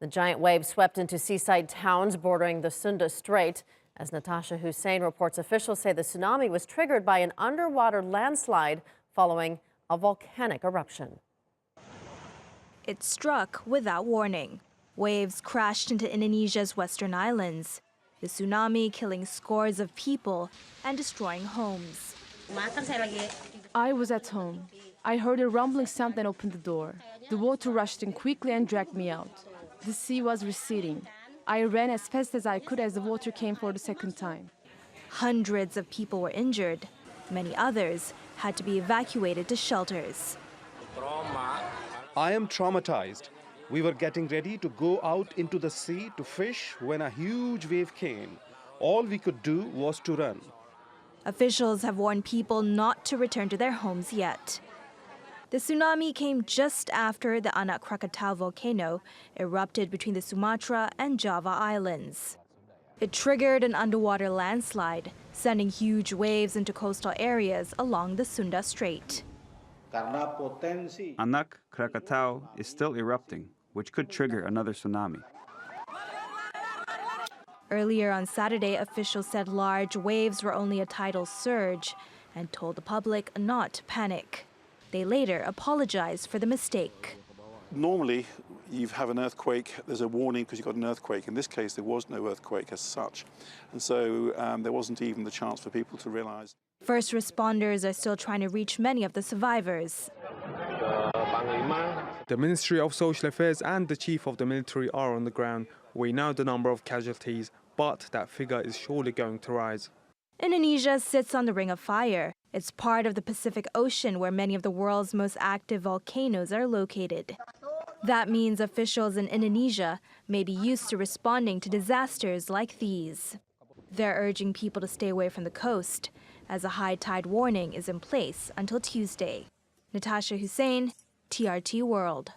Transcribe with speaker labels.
Speaker 1: The giant wave swept into seaside towns bordering the Sunda Strait. As Natasha Hussain reports, officials say the tsunami was triggered by an underwater landslide following a volcanic eruption.
Speaker 2: It struck without warning. Waves crashed into Indonesia's western islands. The tsunami killing scores of people and destroying homes.
Speaker 3: I was at home. I heard a rumbling sound and opened the door. The water rushed in quickly and dragged me out. The sea was receding. I ran as fast as I could as the water came for the second time.
Speaker 2: Hundreds of people were injured. Many others had to be evacuated to shelters.
Speaker 4: I am traumatized. We were getting ready to go out into the sea to fish when a huge wave came. All we could do was to run.
Speaker 2: Officials have warned people not to return to their homes yet. The tsunami came just after the Anak Krakatau volcano erupted between the Sumatra and Java islands. It triggered an underwater landslide, sending huge waves into coastal areas along the Sunda Strait.
Speaker 5: Anak Krakatau is still erupting, which could trigger another tsunami.
Speaker 2: Earlier on Saturday, officials said large waves were only a tidal surge and told the public not to panic. They later apologized for the mistake.
Speaker 6: Normally, you have an earthquake, there's a warning because you've got an earthquake. In this case, there was no earthquake as such. And so there wasn't even the chance for people to realize.
Speaker 2: First responders are still trying to reach many of the survivors.
Speaker 7: The Ministry of Social Affairs and the Chief of the Military are on the ground. We know the number of casualties, but that figure is surely going to rise.
Speaker 2: Indonesia sits on the Ring of Fire. It's part of the Pacific Ocean where many of the world's most active volcanoes are located. That means officials in Indonesia may be used to responding to disasters like these. They're urging people to stay away from the coast, as a high tide warning is in place until Tuesday. Natasha Hussain, TRT World.